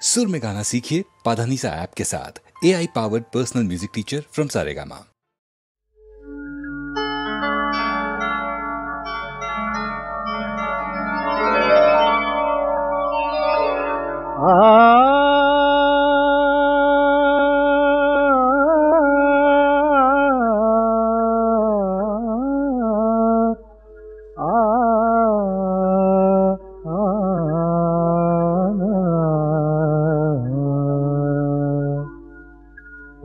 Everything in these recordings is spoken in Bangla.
सुर में गाना सीखिए पाधानीसा ऐप के साथ। AI powered personal music teacher from Saregama.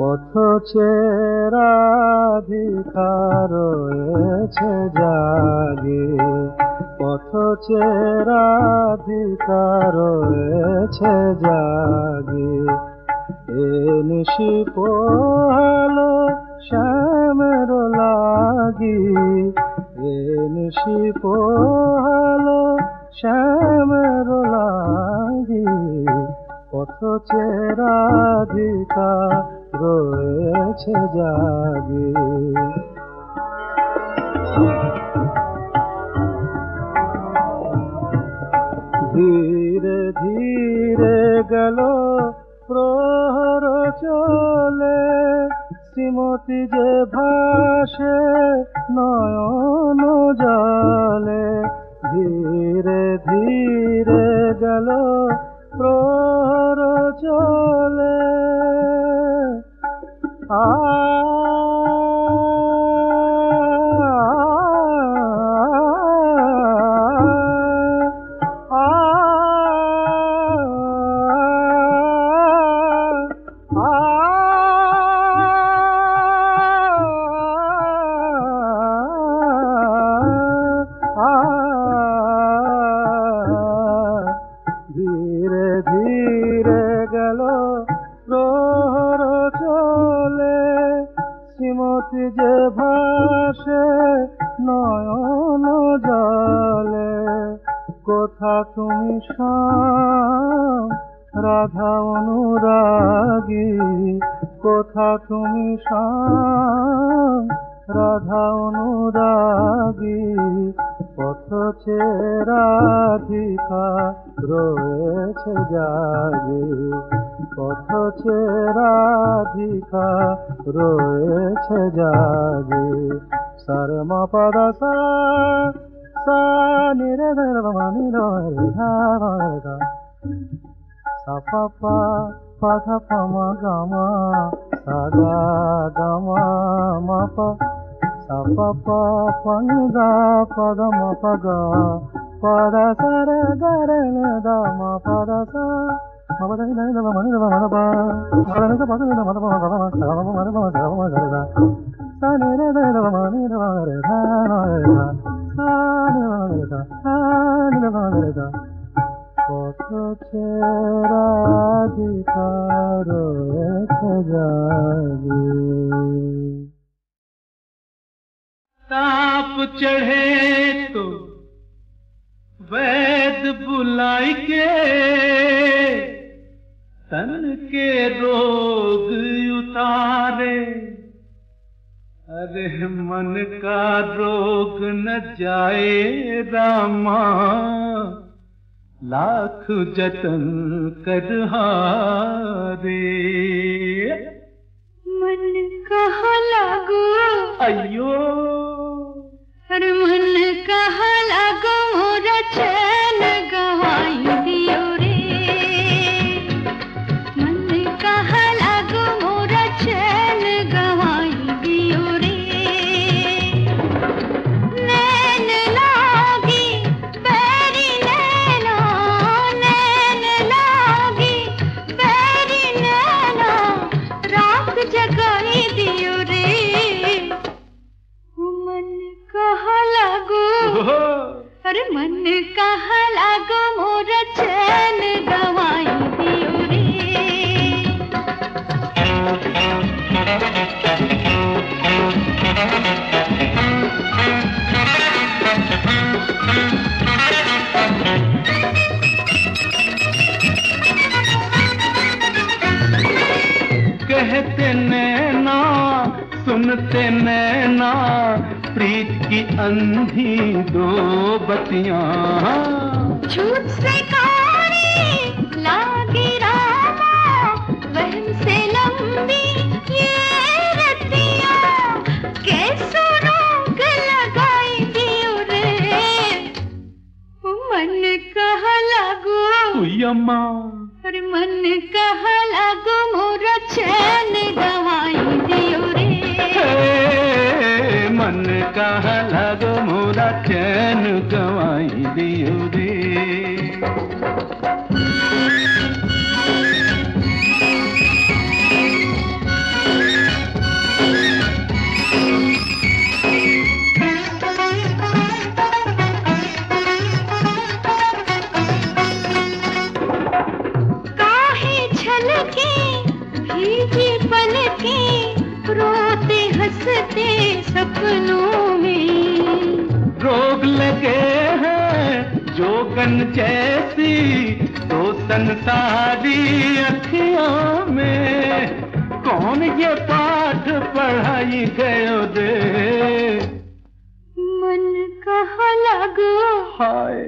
পথচেরাধিকার রয়েছে জাগে, পথচেরাধিকার রয়েছে জাগে। এ নিশি পোহালো শ্যামের লাগি, এ নিশি পোহালো শ্যামের লাগি। পথচেরাধিকার রয়েছে জাগে। ধীরে ধীরে গেল প্রহর চলে, শ্রীমতী যে ভাসে নয়ন জলে। ধীরে ধীরে গেল প্রহর চলে, ধীরে ধীরে গেল প্রহর চলে, শ্রীমতী যে ভাসে নয়ন জলে। কোথা তুমি শ্যাম রাধা অনুরাগী, কোথা তুমি শ্যাম রাধা অনুরাগী। পথচেরাধিকার রয়েছে জাগে, পথচেরাধিকার রয়েছে জাগে। সারে মা পাদা সা, সা নি রে ধ রে মা নি রে ধা রে ধা। সা পা পা পা ধা পা মা গা মা, সা গা গা মা মা পা। সা পা পা পা নি গা পা গা মা পা গা, পা দা সা রে গা রে নে দা মা পা দা সা। মা পা দা নি দা নি দা মা নি দা মা দা পা, মা দা নি দা পা নি দা মা দা পা মা মা সা মা মা রে মা সা মা রে দা। সা নি রে দা দা মা নি দা রে ধা রে ধা। সা নি রে দা, সা নি রে রে দা। পথচেরাধিকার রয়েছে জাগে। ताप चढ़े तो वैद बुलाई के, तन के रोग उतारे। अरे मन का रोग न जाए रामा, लाख जतन कर हारे। मन कहाँ लागो अयो, अरे मन कहाँ लागो मोरा चैन गवाई दियो रे। मन कहाँ लागो मोरा चैन गवाई दियो रे। नैन लागी बैरी नैना, नैन लागी बैरी नैना, रात जगाई दियो रे। मन कहाँ लागो, अरे मन कहाँ लागो मोरा चैन गवाई दियो रे। कहते नैना सुनते नैना, प्रीत की अंधी दो बत्तियां। झूठ से काली लागी रात और मन कहा लागो मोरा चैन गवाई दियो रे, मन कहा लागो मोरा चैन गवाई दियो रे। हंसते सपनों में रोग लगे हैं जोगन जैसी तो संसारी अखियों में, कौन ये पाठ पढ़ाई गयो रे। मन कहा लगो हाय,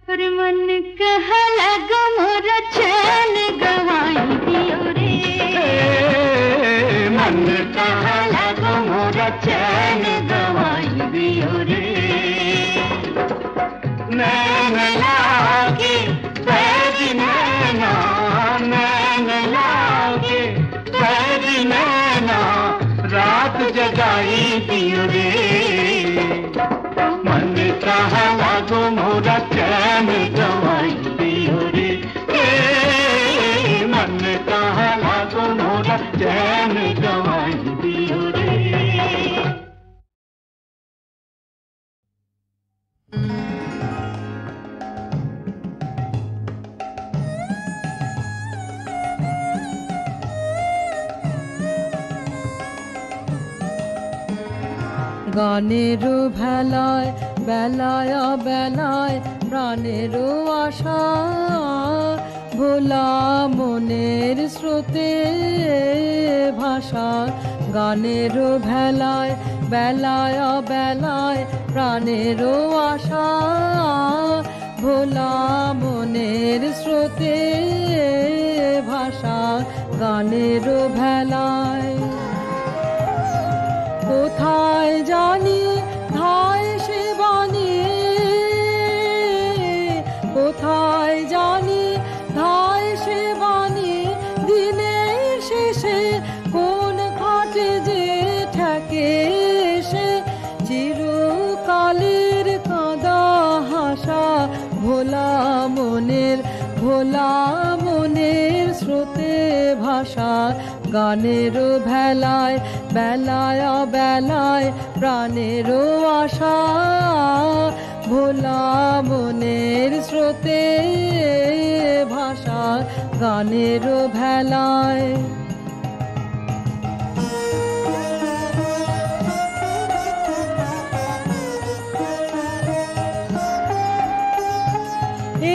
और मन कहा लगो मोरा चैन गवाई दियो रे, मन कहा लगो मोरा चैन गवाई दियो रे। नैन लागे बैरी नैना, नैन लागे बैरी नैना, रात जगाई दियो रे। मन कहा लगो मोरा चैन गवाई दियो रे, मन कहा लगो मोरा चैन गवाई दियो रे। গানেরও ভেলায় বেলায় বেলায় প্রাণেরও আশা, ভোলা মনের স্রোতে ভাষা। গানেরও ভেলায় বেলায় বেলায় প্রাণেরও আশা, ভোলা মনের স্রোতে ভাষা। গানেরও ভেলায় কোথায় জানি ধায় সে বাণী, কোথায় জানি ধায় সে বাণী, দিনের শেষে কোন ঘাটে যে ঠেকে সে চিরকালের কাঁদা হাসা। ভোলা মনের স্রোতে ভাষা। গানেরও ভেলায় বেলায় বেলায় প্রাণেরও আশা, ভোলা মনের স্রোতে ভাষা। গানেরও ভেলায়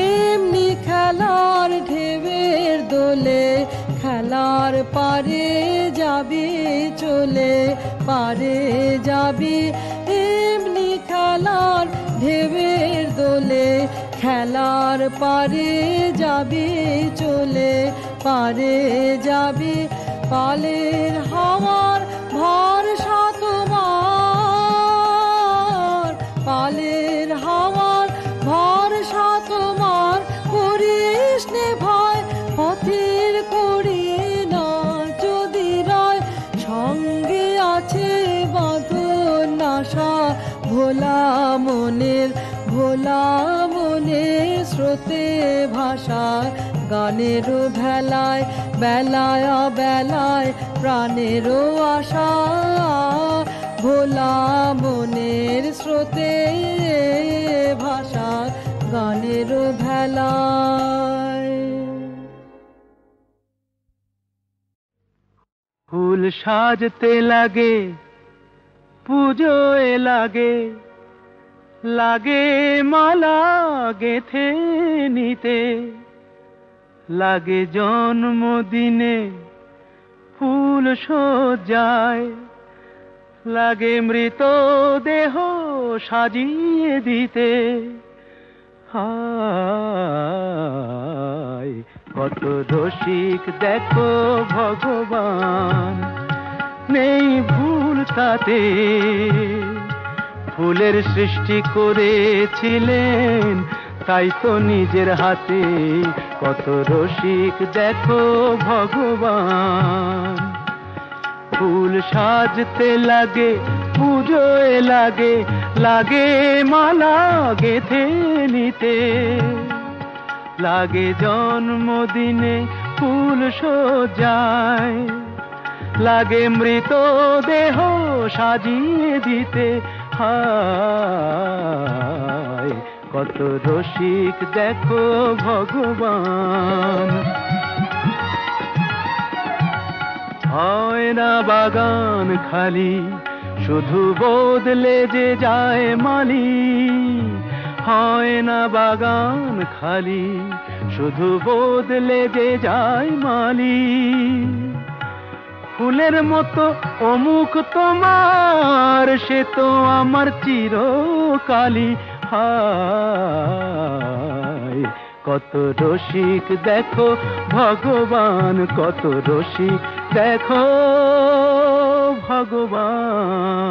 এমনি খেলার ঢেউয়ের দোলে, খেলার পারে যাবি চলে, পারে যাবি। এমনি খেলার ঢেউয়ের দোলে, খেলার পারে যাবি চলে, পারে যাবি। পালের হাওয়ার ভরসা তোমার, পালের হাওয়ার ভরসা তোমার, করিস নে ভয় পথের করিয়ে না যদি রায়, সঙ্গে আছে বাঁধন আশা। ভোলা মনের স্রোতে ভাষা। গানেরও ভেলায় বেলায় বেলায় প্রাণেরও আশা, ভোলা মনের স্রোতে ভাষা। গানেরও ভেলায় ফুল সাজতে লাগে, পুজোয় লাগে, লাগে মালা গেথে নিতে, লাগে জন্মদিনে ফুল সজ্জায়, লাগে মৃত দেহ সাজিয়ে দিতে। হায় কত রসিক দেখো ভগবান, নেই ভুল তাতে। ফুলের সৃষ্টি করেছিলেন তাই তো নিজের হাতে কত রসিক দেখো ভগবান। ফুল সাজতে লাগে, পুজোয় লাগে, লাগে মালা গেঁথে নিতে, লাগে জন্মদিনে ফুল সজ্জায়, লাগে মৃতদেহ সাজিয়ে দিতে। হায় কত রসিক দেখো ভগবান। হয় না বাগান খালি, শুধু বদলে যে যায় মালি। হয় না বাগান খালি, শুধু বদলে যে যায় মালি। ফুলের মতো অমুক তোমার, সে তো আমার চিরকালই। হায় কত রসিক দেখো ভগবান, কত রসিক দেখো ভগবান।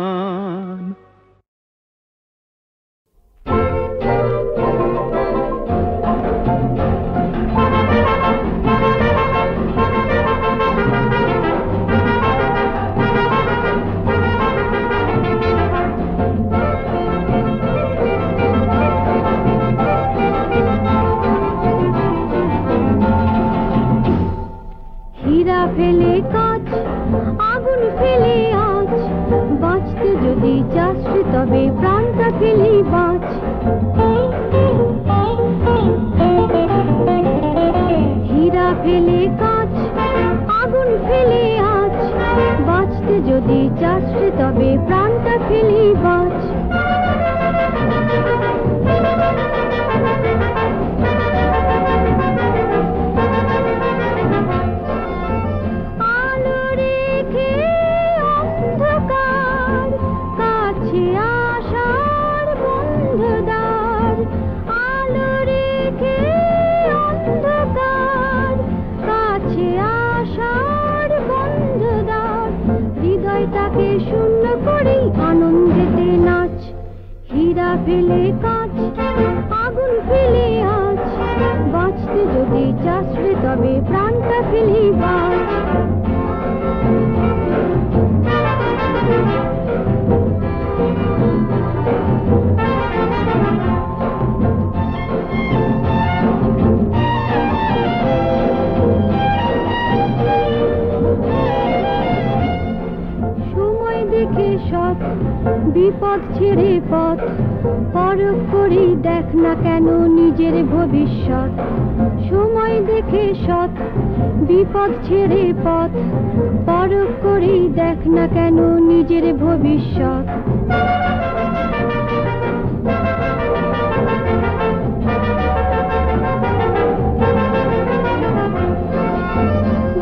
ফেলে কাজ, আগুন ফেলে আজ, বাঁচতে যদি চাস তবে প্রাণটা ফেলে বাঁচ। হীরা ফেলে কাজ, আগুন ফেলে আজ, বাঁচতে যদি চাস তবে প্রাণটা ফেলে বাঁচ। হৃদয়টাকে শূন্য করে আনন্দেতে নাচ। হীরা ফেলে কাজ, আগুন ফেলে আজ, বাঁচতে যদি চাস তবে প্রাণটা ফেলে বাঁচ। সৎ বিপদ ছেড়ে পথ, পরখ করি দেখ না কেন নিজের ভবিষ্যৎ। সময় দেখে সৎ বিপদ ছেড়ে পথ, পরখ করি দেখ না কেন নিজের ভবিষ্যৎ।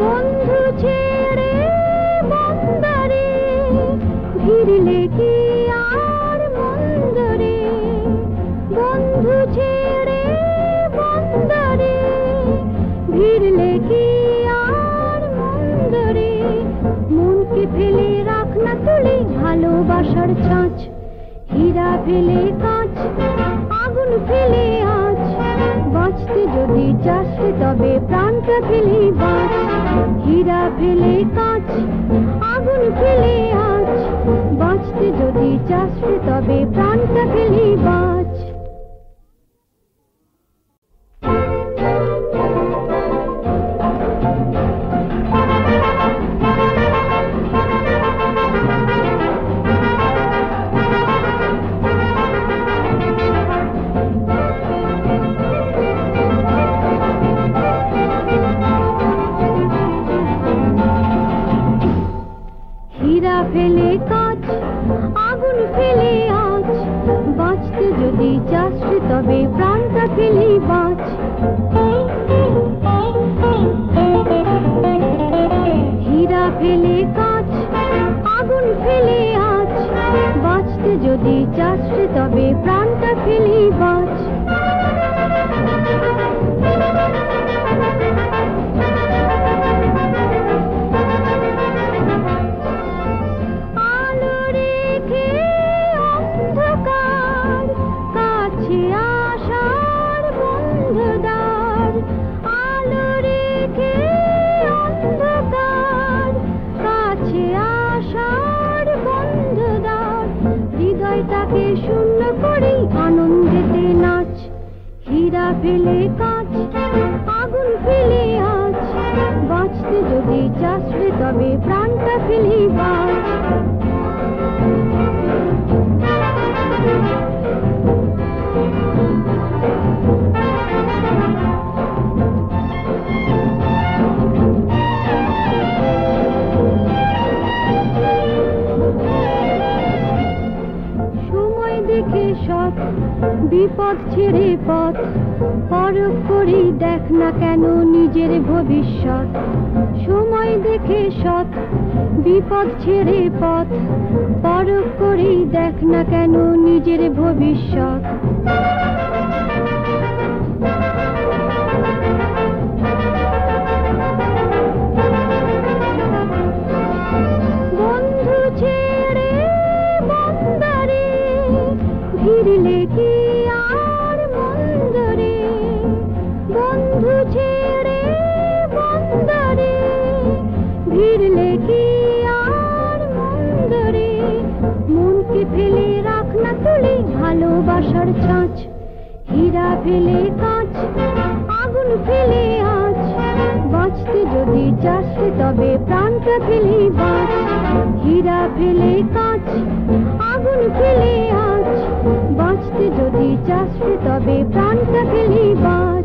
বন্ধু ছেড়ে বন্দরে ভিড়লে কি আর মন্দরে, বন্ধু ছেড়ে বন্দরে ভিড়লে কি আর মন্দরে। মনকে ফেলে রাখ না তুলে ভালোবাসার ছাঁচ। হীরা ফেলে কাঁচ, আগুন ফেলে আজ, বাঁচতে যদি চাস তবে প্রাণটা ফেলে বাঁচ। হীরা ফেলে কাঁচ, আগুন ফেলে আজ, বাঁচতে যদি চাস তবে প্রাণটা ফেলে বাঁচ। হীরা ফেলে কাঁচ, আগুন ফেলে আজ, বাঁচতে যদি চাস তবে প্রাণটা ফেলে বাঁচ। হীরা ফেলে কাঁচ, আগুন ফেলে আজ, বাঁচতে যদি চাস তবে প্রাণটা ফেলে বাঁচ। আশার ফেলে কাঁচ আগুন ফেলে আজ বাঁচতে যদি চাস রে তবে প্রাণটা ফেলে বাঁচ সৎ বিপদ ছেড়ে পথ পরখ করি দেখ না কেন নিজের ভবিষ্যৎ সময় দেখে সৎ বিপদ ছেড়ে পথ পরখ করি দেখ না কেন নিজের ভবিষ্যৎ বন্ধু ছেড়ে বন্দরে ফিরলে কি আর মন্দরে বন্ধু ছেড়ে বন্দরে ফিরলে কি আর মন্দরে মনকে ফেলে রাখ না তুলে ভালোবাসার ছাঁচ হীরা ফেলে কাঁচ আগুন ফেলে আজ বাঁচতে যদি চাস তবে প্রাণটা ফেলে বাঁচ হীরা ফেলে কাঁচ আগুন ফেলে আজ বাঁচতে যদি চাস তবে প্রাণটা ফেলে বাঁচ